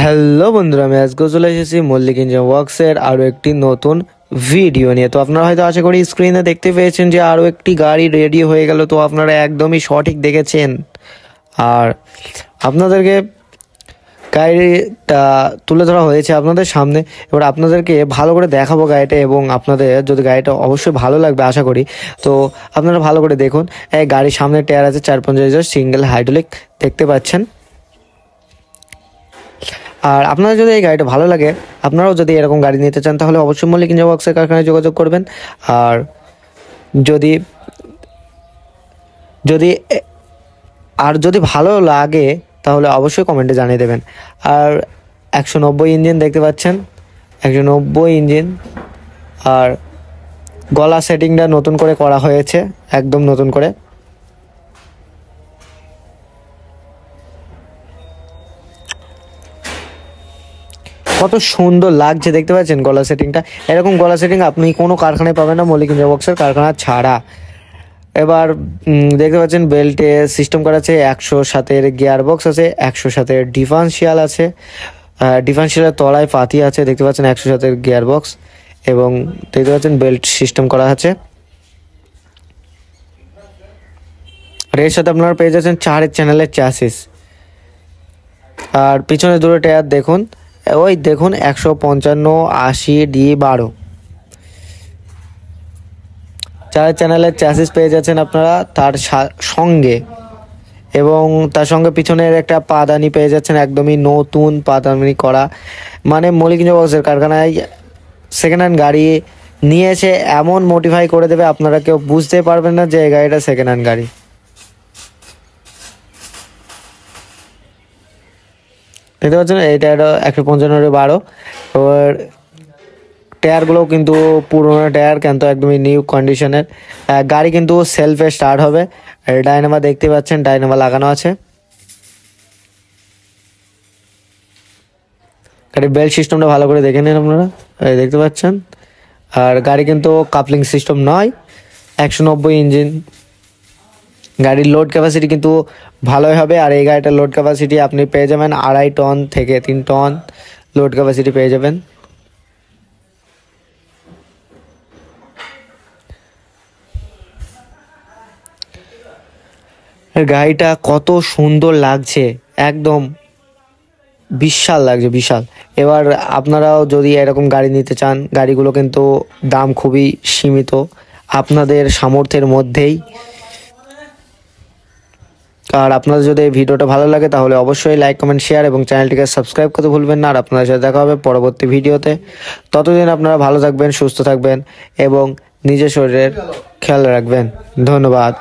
Hello বন্ধুরা, আমি আজকে চলে এসেছি মল্লিক ইঞ্জিন ওয়ার্কসের আরও একটি নতুন ভিডিও নিয়ে। তো আপনারা হয়তো আশা করি স্ক্রিনে দেখতে পেয়েছেন যে আরও একটি গাড়ি রেডি হয়ে গেল। তো আপনারা একদমই সঠিক দেখেছেন। আর আপনাদেরকে গাড়িটা তুলে ধরা হয়েছে আপনাদের সামনে। এবার আপনাদেরকে ভালো করে দেখাবো গাড়িটা, এবং আপনাদের যদি গাড়িটা অবশ্যই ভালো লাগবে আশা করি। তো আপনারা ভালো করে দেখুন। এই গাড়ির সামনে টায়ার আছে 450 সিঙ্গেল হাইড্রোলিক, দেখতে পাচ্ছেন। আর আপনাদের যদি এই গাড়িটা ভালো লাগে, আপনারাও যদি এরকম গাড়ি নিতে চান, তাহলে অবশ্যই মল্লিক ইঞ্জিন ওয়ার্কসের কারখানায় যোগাযোগ করবেন। আর যদি যদি যদি ভালো লাগে তাহলে অবশ্যই কমেন্টে জানিয়ে দেবেন। আর 190 ইঞ্জিন দেখতে পাচ্ছেন, 190 ইঞ্জিন। আর গলা সেটিংটা নতুন করে করা হয়েছে, একদম নতুন করে। কত সুন্দর লাগছে দেখতে পাচ্ছেন গলা সেটিংটা। এরকম গলা সেটিং আপনি কোনো কারখানায় পাবেন না মল্লিক ইঞ্জিন ওয়ার্কসের কারখানা ছাড়া। এবার দেখতে পাচ্ছেন বেল্টে সিস্টেম করা আছে, 107-এর গিয়ার বক্স আছে, 107-এর ডিফারেন্সিয়াল আছে। ডিফারেন্সিয়ালের তলায় পাতি আছে, দেখতে পাচ্ছেন 107-এর গিয়ার বক্স, এবং দেখতে পাচ্ছেন বেল্ট সিস্টেম করা আছে। আর এর সাথে আপনারা পেয়ে যাচ্ছেন 4 চ্যানেলের চ্যাসিস। আর পিছনে দুটো টায়ার দেখুন, ওই দেখুন 155/80D12 4 চ্যানেলের চ্যাসিস পেয়ে যাচ্ছেন আপনারা তার সঙ্গে, এবং তার সঙ্গে পিছনের একটা পাদানি পেয়ে যাচ্ছেন, একদমই নতুন পাদানি করা। মানে মল্লিক ইঞ্জিন ওয়ার্কসের কারখানায় সেকেন্ড হ্যান্ড গাড়ি নিয়েছে, এমন মোটিফাই করে দেবে আপনারা কেউ বুঝতে পারবেন না যে এই গাড়িটা সেকেন্ড হ্যান্ড গাড়ি। দেখতে পাচ্ছেন এইটা 155/12। ওর টায়ারগুলোও কিন্তু পুরোনো টায়ার, কিন্তু একদমই নিউ কন্ডিশনের গাড়ি, কিন্তু সেলফে স্টার্ট হবে। ডাইনামা দেখতে পাচ্ছেন, ডাইনামা লাগানো আছে। গাড়ির বেল্ট সিস্টেমটা ভালো করে দেখে নিন আপনারা, দেখতে পাচ্ছেন। আর গাড়ি কিন্তু কাপলিং সিস্টেম নয়, 190 ইঞ্জিন। গাড়ির লোড ক্যাপাসিটি কিন্তু ভালোই হবে। আর এই গাড়িটার লোড ক্যাপাসিটি আপনি পেয়ে যাবেন 2.5 টন থেকে 3 টন লোড ক্যাপাসিটি পেয়ে যাবেন। গাড়িটা কত সুন্দর লাগছে, একদম বিশাল লাগছে, বিশাল। এবার আপনারাও যদি এরকম গাড়ি নিতে চান, গাড়িগুলো কিন্তু দাম খুবই সীমিত, আপনাদের সামর্থ্যের মধ্যেই। আর আপনাদের যদি এই ভিডিওটা ভালো লাগে তাহলে অবশ্যই লাইক, কমেন্ট, শেয়ার এবং চ্যানেলটিকে সাবস্ক্রাইব করতে ভুলবেন না। আর আপনাদের সাথে দেখা হবে পরবর্তী ভিডিওতে। ততদিন আপনারা ভালো থাকবেন, সুস্থ থাকবেন এবং নিজের শরীরের খেয়াল রাখবেন। ধন্যবাদ।